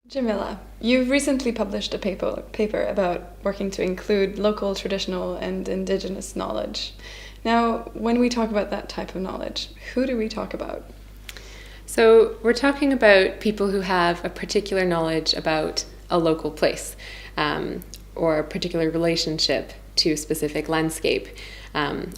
Jamila, you've recently published a paper about working to include local, traditional, and indigenous knowledge. Now, when we talk about that type of knowledge, who do we talk about? So we're talking about people who have a particular knowledge about a local place or a particular relationship to a specific landscape.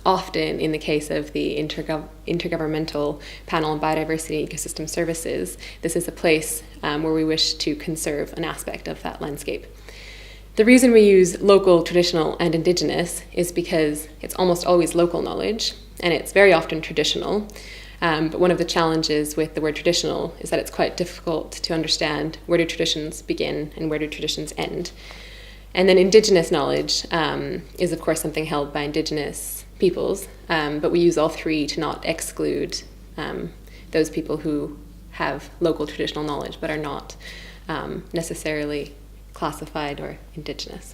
Often in the case of the Intergovernmental Panel on Biodiversity and Ecosystem Services, this is a place where we wish to conserve an aspect of that landscape. The reason we use local, traditional, and indigenous is because it's almost always local knowledge, and it's very often traditional. But one of the challenges with the word traditional is that it's quite difficult to understand where do traditions begin and where do traditions end. And then indigenous knowledge is, of course, something held by indigenous peoples, but we use all three to not exclude those people who have local traditional knowledge but are not necessarily classified or indigenous.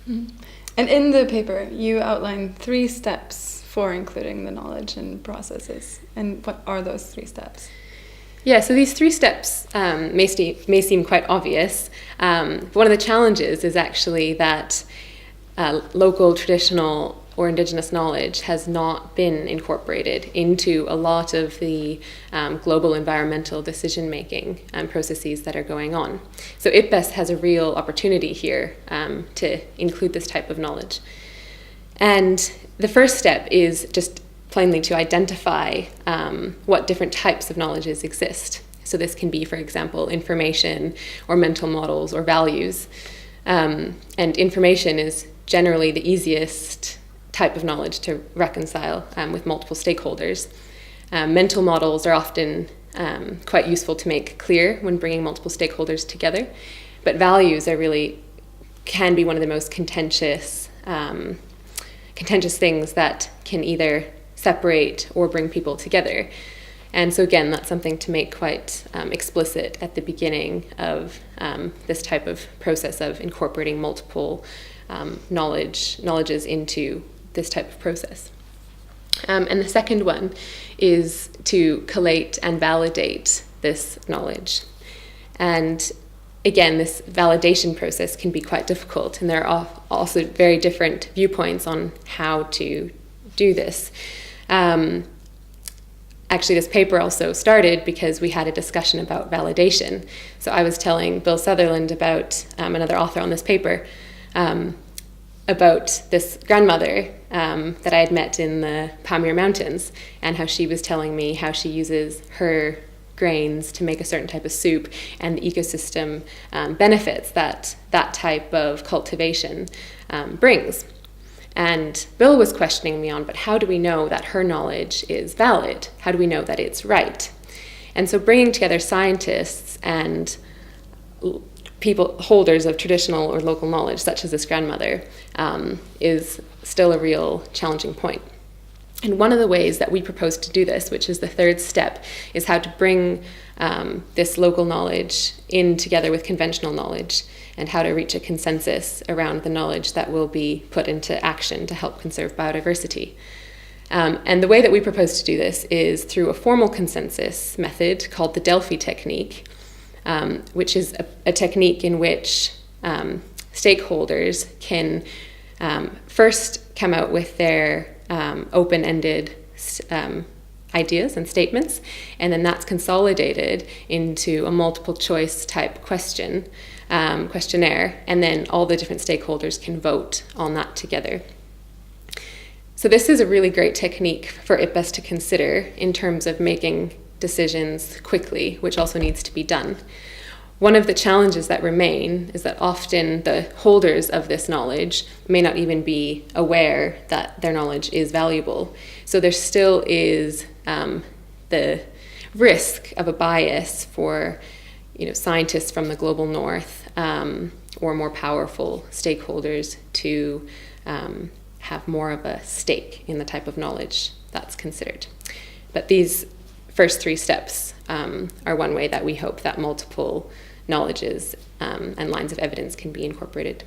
Mm-hmm. And in the paper, you outline 3 steps for including the knowledge and processes. And what are those 3 steps? Yeah, so these 3 steps may seem quite obvious. But one of the challenges is actually that local, traditional, or indigenous knowledge has not been incorporated into a lot of the global environmental decision-making processes that are going on. So IPBES has a real opportunity here to include this type of knowledge. And the first step is just plainly to identify what different types of knowledges exist. So this can be, for example, information or mental models or values. And information is generally the easiest type of knowledge to reconcile with multiple stakeholders. Mental models are often quite useful to make clear when bringing multiple stakeholders together. But values can be one of the most contentious things that can either separate or bring people together. And so again, that's something to make quite explicit at the beginning of this type of process of incorporating multiple knowledges into this type of process. And the second one is to collate and validate this knowledge. And again, this validation process can be quite difficult, and there are also very different viewpoints on how to do this. Actually, this paper also started because we had a discussion about validation. So I was telling Bill Sutherland about another author on this paper about this grandmother that I had met in the Pamir Mountains, and how she was telling me how she uses her grains to make a certain type of soup, and the ecosystem benefits that type of cultivation brings. And Bill was questioning me on, but how do we know that her knowledge is valid? How do we know that it's right? And so bringing together scientists and people, holders of traditional or local knowledge, such as this grandmother, is still a real challenging point. And one of the ways that we propose to do this, which is the 3rd step, is how to bring this local knowledge in together with conventional knowledge, and how to reach a consensus around the knowledge that will be put into action to help conserve biodiversity. And the way that we propose to do this is through a formal consensus method called the Delphi technique, which is a technique in which stakeholders can first come out with their open-ended ideas and statements, and then that's consolidated into a multiple choice type questionnaire, and then all the different stakeholders can vote on that together. So this is a really great technique for IPBES to consider in terms of making decisions quickly, which also needs to be done. One of the challenges that remain is that often the holders of this knowledge may not even be aware that their knowledge is valuable. So there still is the risk of a bias for scientists from the global north or more powerful stakeholders to have more of a stake in the type of knowledge that's considered. But these first 3 steps are one way that we hope that multiple knowledges and lines of evidence can be incorporated.